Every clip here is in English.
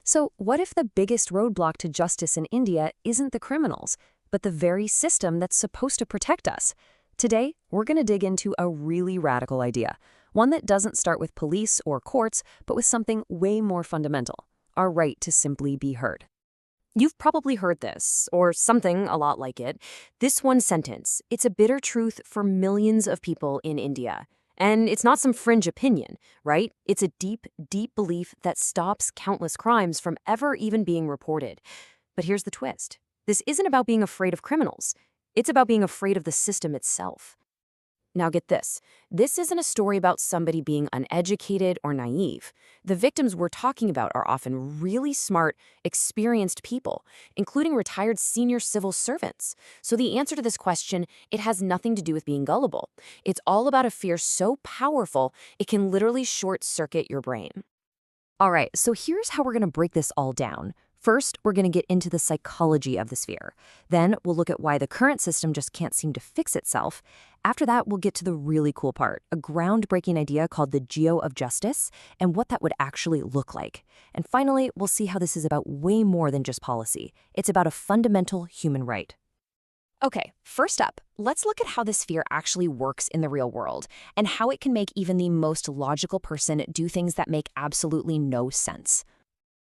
So, what if the biggest roadblock to justice in India isn't the criminals, but the very system that's supposed to protect us? Today, we're going to dig into a really radical idea, one that doesn't start with police or courts, but with something way more fundamental: our right to simply be heard. You've probably heard this, or something a lot like it. This one sentence, it's a bitter truth for millions of people in India. And it's not some fringe opinion, right? It's a deep, deep belief that stops countless crimes from ever even being reported. But here's the twist. This isn't about being afraid of criminals. It's about being afraid of the system itself. Now get this. This isn't a story about somebody being uneducated or naive. The victims we're talking about are often really smart, experienced people, including retired senior civil servants. So the answer to this question, it has nothing to do with being gullible. It's all about a fear so powerful, it can literally short-circuit your brain. All right, so here's how we're going to break this all down. First, we're going to get into the psychology of this fear. Then, we'll look at why the current system just can't seem to fix itself. After that, we'll get to the really cool part, a groundbreaking idea called the Geo of Justice, and what that would actually look like. And finally, we'll see how this is about way more than just policy. It's about a fundamental human right. Okay, first up, let's look at how this fear actually works in the real world, and how it can make even the most logical person do things that make absolutely no sense.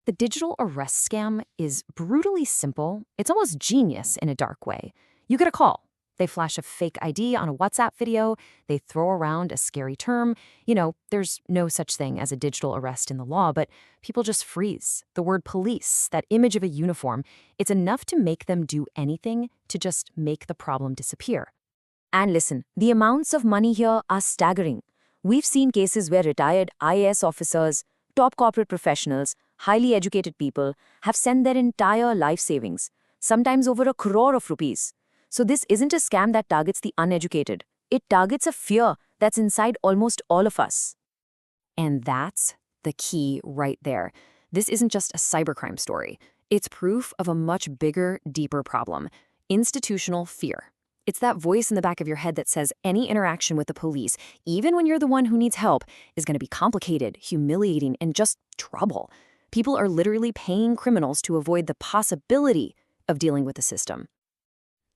The digital arrest scam is brutally simple. It's almost genius in a dark way. You get a call. They flash a fake ID on a WhatsApp video. They throw around a scary term. There's no such thing as a digital arrest in the law, but people just freeze. The word police, that image of a uniform, it's enough to make them do anything to just make the problem disappear. And listen, the amounts of money here are staggering. We've seen cases where retired IAS officers, top corporate professionals, highly educated people have sent their entire life savings, sometimes over 1 crore of rupees. So this isn't a scam that targets the uneducated. It targets a fear that's inside almost all of us. And that's the key right there. This isn't just a cybercrime story. It's proof of a much bigger, deeper problem: institutional fear. It's that voice in the back of your head that says any interaction with the police, even when you're the one who needs help, is going to be complicated, humiliating, and just trouble. People are literally paying criminals to avoid the possibility of dealing with the system.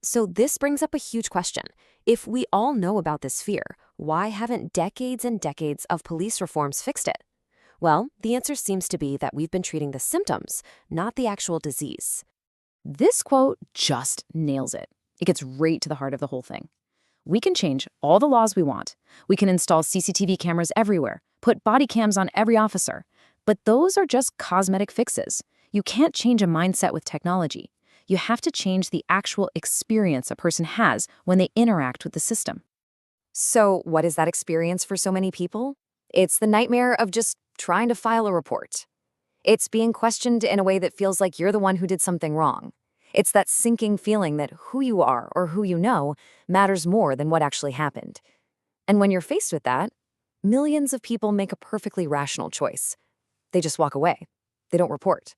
So this brings up a huge question. If we all know about this fear, why haven't decades and decades of police reforms fixed it? Well, the answer seems to be that we've been treating the symptoms, not the actual disease. This quote just nails it. It gets right to the heart of the whole thing. We can change all the laws we want. We can install CCTV cameras everywhere, put body cams on every officer. But those are just cosmetic fixes. You can't change a mindset with technology. You have to change the actual experience a person has when they interact with the system. So what is that experience for so many people? It's the nightmare of just trying to file a report. It's being questioned in a way that feels like you're the one who did something wrong. It's that sinking feeling that who you are or who you know matters more than what actually happened. And when you're faced with that, millions of people make a perfectly rational choice. They just walk away. They don't report.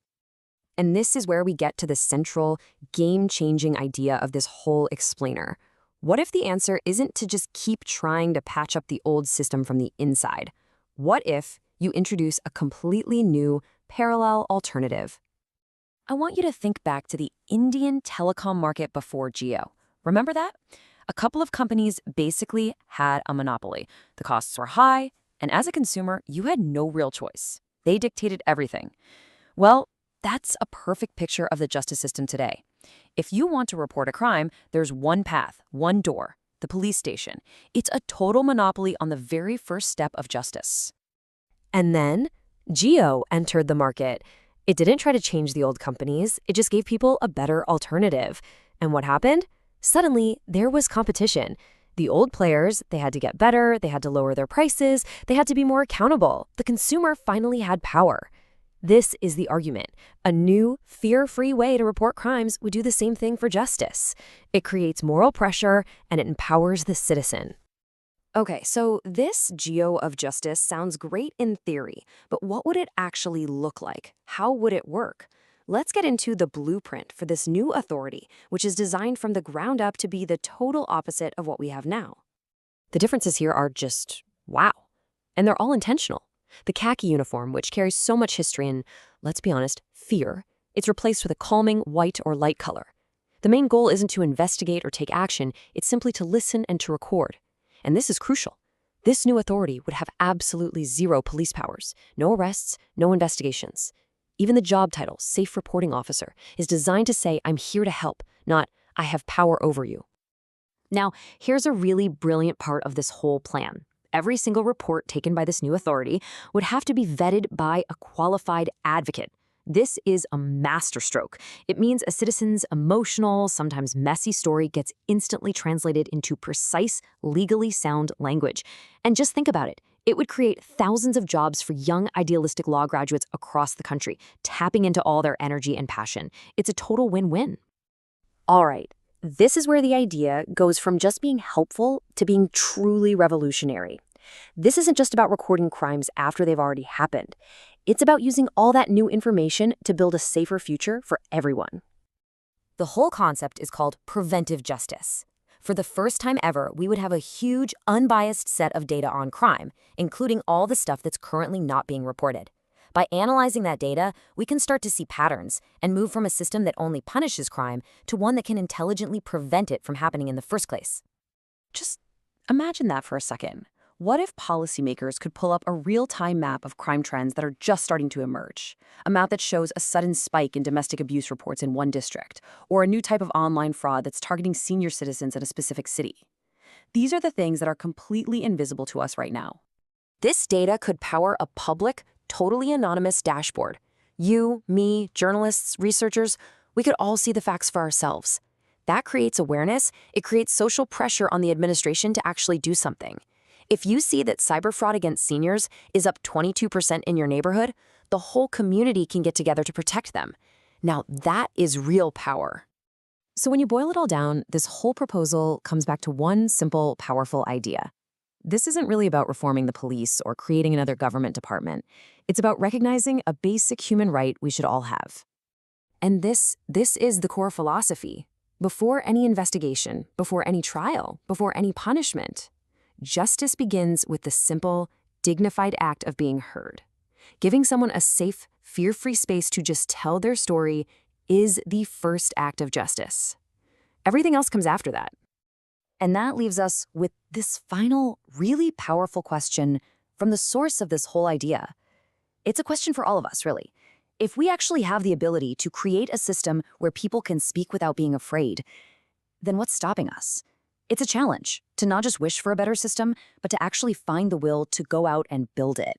And this is where we get to the central, game-changing idea of this whole explainer. What if the answer isn't to just keep trying to patch up the old system from the inside? What if you introduce a completely new, parallel alternative? I want you to think back to the Indian telecom market before Jio. Remember that? A couple of companies basically had a monopoly. The costs were high, and as a consumer, you had no real choice. They dictated everything. Well, that's a perfect picture of the justice system today. If you want to report a crime, there's one path, one door: the police station. It's a total monopoly on the very first step of justice. And then Jio entered the market. It didn't try to change the old companies. It just gave people a better alternative. And what happened? Suddenly, there was competition. The old players, they had to get better, they had to lower their prices, they had to be more accountable. The consumer finally had power. This is the argument. A new, fear-free way to report crimes would do the same thing for justice. It creates moral pressure, and it empowers the citizen. Okay, so this Geo of Justice sounds great in theory, but what would it actually look like? How would it work? Let's get into the blueprint for this new authority, which is designed from the ground up to be the total opposite of what we have now. The differences here are just wow. And they're all intentional. The khaki uniform, which carries so much history and, let's be honest, fear, it's replaced with a calming white or light color. The main goal isn't to investigate or take action, it's simply to listen and to record. And this is crucial. This new authority would have absolutely zero police powers, no arrests, no investigations. Even the job title, Safe Reporting Officer, is designed to say, I'm here to help, not, I have power over you. Now, here's a really brilliant part of this whole plan. Every single report taken by this new authority would have to be vetted by a qualified advocate. This is a masterstroke. It means a citizen's emotional, sometimes messy story gets instantly translated into precise, legally sound language. And just think about it. It would create thousands of jobs for young, idealistic law graduates across the country, tapping into all their energy and passion. It's a total win-win. All right, this is where the idea goes from just being helpful to being truly revolutionary. This isn't just about recording crimes after they've already happened. It's about using all that new information to build a safer future for everyone. The whole concept is called preventive justice. For the first time ever, we would have a huge, unbiased set of data on crime, including all the stuff that's currently not being reported. By analyzing that data, we can start to see patterns and move from a system that only punishes crime to one that can intelligently prevent it from happening in the first place. Just imagine that for a second. What if policymakers could pull up a real-time map of crime trends that are just starting to emerge? A map that shows a sudden spike in domestic abuse reports in one district, or a new type of online fraud that's targeting senior citizens in a specific city. These are the things that are completely invisible to us right now. This data could power a public, totally anonymous dashboard. You, me, journalists, researchers, we could all see the facts for ourselves. That creates awareness. It creates social pressure on the administration to actually do something. If you see that cyber fraud against seniors is up 22% in your neighborhood, the whole community can get together to protect them. Now, that is real power. So when you boil it all down, this whole proposal comes back to one simple, powerful idea. This isn't really about reforming the police or creating another government department. It's about recognizing a basic human right we should all have. And this is the core philosophy. Before any investigation, before any trial, before any punishment, justice begins with the simple, dignified act of being heard. Giving someone a safe, fear-free space to just tell their story is the first act of justice. Everything else comes after that. And that leaves us with this final, really powerful question from the source of this whole idea. It's a question for all of us, really. If we actually have the ability to create a system where people can speak without being afraid, then what's stopping us? It's a challenge to not just wish for a better system, but to actually find the will to go out and build it.